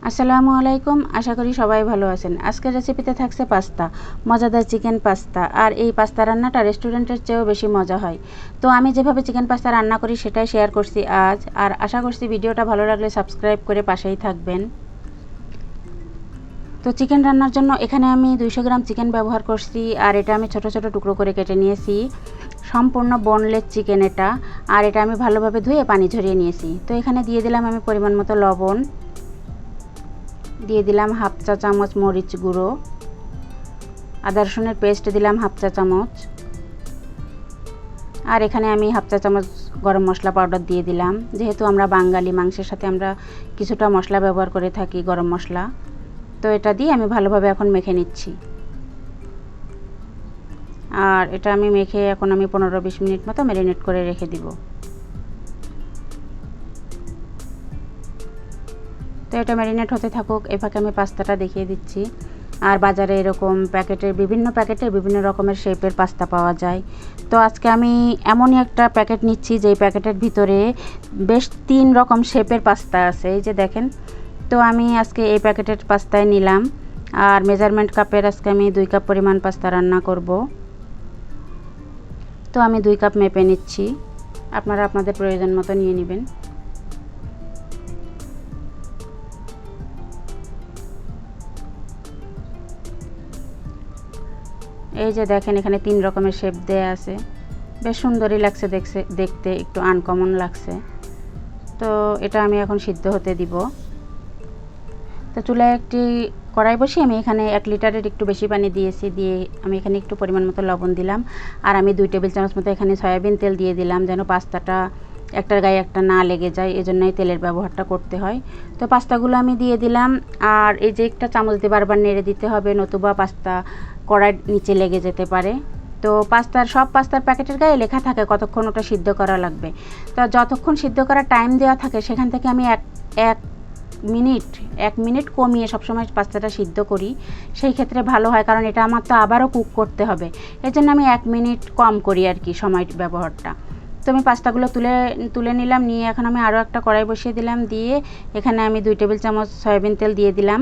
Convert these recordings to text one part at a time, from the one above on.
আসসালামু আলাইকুম, আশা করি সবাই ভালো আছেন। আজকের রেসিপিতে থাকছে পাস্তা, মজাদার চিকেন পাস্তা। আর এই পাস্তা রান্নাটা রেস্টুরেন্টের চেয়েও বেশি মজা হয়। তো আমি যেভাবে চিকেন পাস্তা রান্না করি সেটাই শেয়ার করছি আজ। আর আশা করছি ভিডিওটা ভালো লাগলে সাবস্ক্রাইব করে পাশেই থাকবেন। তো চিকেন রান্নার জন্য এখানে আমি 200 গ্রাম চিকেন ব্যবহার করছি। আর এটা আমি ছোট ছোট টুকরো করে কেটে নিয়েছি। সম্পূর্ণ বোনলেস চিকেন এটা। আর এটা আমি ভালোভাবে ধুয়ে পানি ঝরিয়ে নিয়েছি। তো এখানে দিয়ে দিলাম আমি পরিমাণ মতো লবণ, দিয়ে দিলাম হাফ চা চামচ মরিচ গুঁড়ো, আদা রসুনের পেস্ট দিলাম হাফ চা চামচ, আর এখানে আমি হাফ চা চামচ গরম মশলা পাউডার দিয়ে দিলাম। যেহেতু আমরা বাঙালি, মাংসের সাথে আমরা কিছুটা মশলা ব্যবহার করে থাকি, গরম মশলা। তো এটা দিয়ে আমি ভালোভাবে এখন মেখে নিচ্ছি। আর এটা আমি মেখে এখন আমি 15-20 মিনিট মতো ম্যারিনেট করে রেখে দিব। তো এটা ম্যারিনেট হতে থাকুক, এই ফাঁকে আমি পাস্তাটা দেখিয়ে দিচ্ছি। আর বাজারে এরকম বিভিন্ন প্যাকেটে বিভিন্ন রকমের শেপের পাস্তা পাওয়া যায়। তো আজকে আমি এমনই একটা প্যাকেট নিচ্ছি যেই প্যাকেটের ভিতরে বেশ 3 রকম শেপের পাস্তা আছে, এই যে দেখেন। তো আমি আজকে এই প্যাকেটের পাস্তায় নিলাম। আর মেজারমেন্ট কাপের আজকে আমি 2 কাপ পরিমাণ পাস্তা রান্না করব। তো আমি 2 কাপ মেপে নিচ্ছি, আপনারা আপনাদের প্রয়োজন মতো নিয়ে নেবেন। এই যে দেখেন, এখানে 3 রকমের শেপ দেয়া আছে। বেশ সুন্দরই লাগছে দেখতে, একটু আনকমন লাগছে। তো এটা আমি এখন সিদ্ধ হতে দিব। তো চুলায় একটি কড়াই বসিয়ে আমি এখানে 1 লিটারের একটু বেশি পানি দিয়েছি। দিয়ে আমি এখানে একটু পরিমাণ মতো লবণ দিলাম। আর আমি 2 টেবিল চামচ মতো এখানে সয়াবিন তেল দিয়ে দিলাম, যেন পাস্তাটা একটার গায়ে একটা না লেগে যায়, এজন্যই তেলের ব্যবহারটা করতে হয়। তো পাস্তাগুলো আমি দিয়ে দিলাম। আর এই যে একটা চামচ দিয়ে বারবার নেড়ে দিতে হবে, নতুবা পাস্তা কড়াইয়ের নিচে লেগে যেতে পারে। তো সব পাস্তার প্যাকেটের গায়ে লেখা থাকে কতক্ষণ ওটা সিদ্ধ করা লাগবে। তো যতক্ষণ সিদ্ধ করার টাইম দেওয়া থাকে সেখান থেকে আমি এক মিনিট কমিয়ে সবসময় পাস্তাটা সিদ্ধ করি। সেই ক্ষেত্রে ভালো হয়, কারণ এটা আমার তো আবারও কুক করতে হবে। এর জন্য আমি 1 মিনিট কম করি আর কি সময় ব্যবহারটা। তো আমি পাস্তাগুলো তুলে নিলাম। নিয়ে এখন আমি আরও একটা কড়াই বসিয়ে দিলাম। দিয়ে এখানে আমি 2 টেবিল চামচ সয়াবিন তেল দিয়ে দিলাম।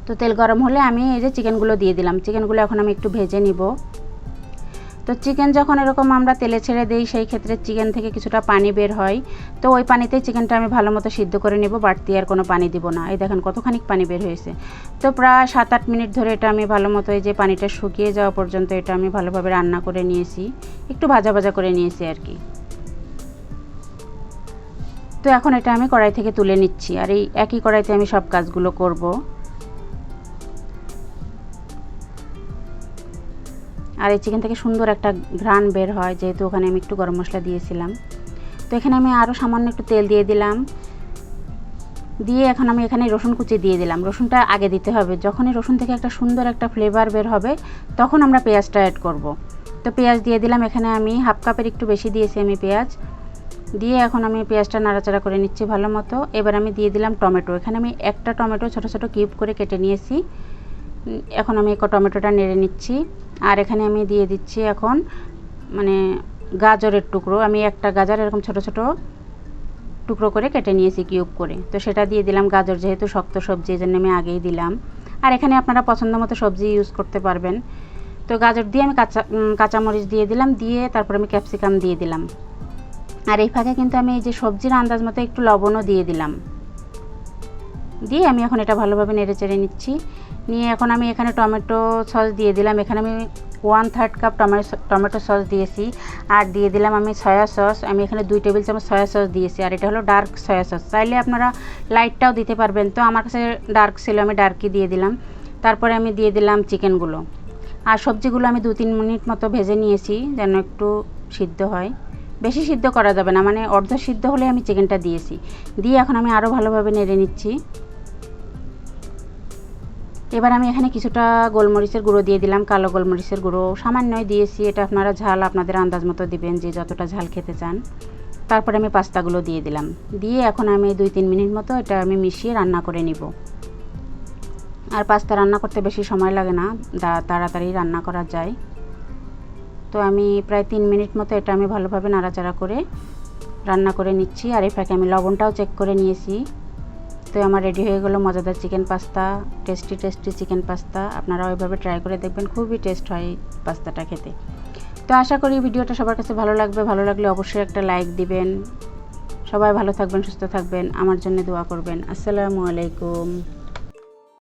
তো তেল গরম হলে আমি এই যে চিকেনগুলো দিয়ে দিলাম। চিকেনগুলো এখন আমি একটু ভেজে নিব। তো চিকেন যখন এরকম আমরা তেলে ছেড়ে দিই, সেই ক্ষেত্রে চিকেন থেকে কিছুটা পানি বের হয়। তো ওই পানিতেই চিকেনটা আমি ভালো মতো সিদ্ধ করে নেব, বাড়তি আর কোনো পানি দিব না। এই দেখেন কতখানি পানি বের হয়েছে। তো প্রায় 7-8 মিনিট ধরে এটা আমি ভালো মতো, এই যে পানিটা শুকিয়ে যাওয়া পর্যন্ত এটা আমি ভালোভাবে রান্না করে নিয়েছি, একটু ভাজা ভাজা করে নিয়েছি আর কি। তো এখন এটা আমি কড়াই থেকে তুলে নিচ্ছি। আর এই একই কড়াইতে আমি সব কাজগুলো করব। আর এই চিকেন থেকে সুন্দর একটা ঘ্রাণ বের হয়, যেহেতু ওখানে আমি একটু গরম মশলা দিয়েছিলাম। তো এখানে আমি আরও সামান্য একটু তেল দিয়ে দিলাম। দিয়ে এখন আমি এখানে রসুন কুচি দিয়ে দিলাম। রসুনটা আগে দিতে হবে, যখনই রসুন থেকে একটা সুন্দর একটা ফ্লেভার বের হবে তখন আমরা পেঁয়াজটা অ্যাড করব। তো পেঁয়াজ দিয়ে দিলাম। এখানে আমি হাফ কাপের একটু বেশি দিয়েছি আমি পেঁয়াজ। দিয়ে এখন আমি পেঁয়াজটা নাড়াচাড়া করে নিচ্ছি ভালো মতো। এবার আমি দিয়ে দিলাম টমেটো। এখানে আমি একটা টমেটো ছোট ছোট কিউব করে কেটে নিয়েছি। এখন আমি টমেটোটা নেড়ে নিচ্ছি। আর এখানে আমি দিয়ে দিচ্ছি এখন গাজরের টুকরো। আমি একটা গাজর এরকম ছোট ছোট টুকরো করে কেটে নিয়েছি কিউব করে। তো সেটা দিয়ে দিলাম। গাজর যেহেতু শক্ত সবজি, এই জন্য আমি আগেই দিলাম। আর এখানে আপনারা পছন্দ মতো সবজি ইউজ করতে পারবেন। তো গাজর দিয়ে আমি কাঁচামরিচ দিয়ে দিলাম। দিয়ে তারপর আমি ক্যাপসিকাম দিয়ে দিলাম। আর এই ফাঁকে কিন্তু আমি এই যে সবজির আন্দাজ মতো একটু লবণও দিয়ে দিলাম। দিয়ে আমি এখন এটা ভালোভাবে নেড়ে চেড়ে নিচ্ছি। নিয়ে এখন আমি এখানে টমেটো সস দিয়ে দিলাম। এখানে আমি 1/3 কাপ টমেটো সস দিয়েছি। আর দিয়ে দিলাম আমি সয়া সস। আমি এখানে 2 টেবিল চামচ সয়া সস দিয়েছি। আর এটা হলো ডার্ক সয়া সস, চাইলে আপনারা লাইটটাও দিতে পারবেন। তো আমার কাছে ডার্ক ছিল, আমি ডার্কই দিয়ে দিলাম। তারপরে আমি দিয়ে দিলাম চিকেনগুলো। আর সবজিগুলো আমি 2-3 মিনিট মতো ভেজে নিয়েছি, যেন একটু সিদ্ধ হয়। বেশি সিদ্ধ করা যাবে না, অর্ধ সিদ্ধ হলে আমি চিকেনটা দিয়েছি। দিয়ে এখন আমি আরও ভালোভাবে নেড়ে নিচ্ছি। এবার আমি এখানে কিছুটা গোলমরিচের গুঁড়ো দিয়ে দিলাম, কালো গোলমরিচের গুঁড়ো সামান্যই দিয়েছি। এটা আপনারা ঝাল আপনাদের আন্দাজ মতো দিবেন, যে যতটা ঝাল খেতে চান। তারপরে আমি পাস্তাগুলো দিয়ে দিলাম। দিয়ে এখন আমি 2-3 মিনিট মতো এটা আমি মিশিয়ে রান্না করে নিব। আর পাস্তা রান্না করতে বেশি সময় লাগে না, তাড়াতাড়ি রান্না করা যায়। তো আমি প্রায় 3 মিনিট মতো এটা আমি ভালোভাবে নাড়াচাড়া করে রান্না করে নিচ্ছি। আর এই ফাঁকে আমি লবণটাও চেক করে নিয়েছি। তো তো আমার রেডি হয়ে গেলো মজাদার chicken pasta, tasty chicken pasta. আপনারা ওইভাবে ট্রাই করে দেখবেন, খুবই টেস্ট হয় পাস্তাটা খেতে। তো আশা করি ভিডিওটা সবার কাছে ভালো লাগবে। ভালো লাগলে অবশ্যই একটা লাইক দিবেন। সবাই ভালো থাকবেন, সুস্থ থাকবেন, আমার জন্য দোয়া করবেন। আসসালামু আলাইকুম।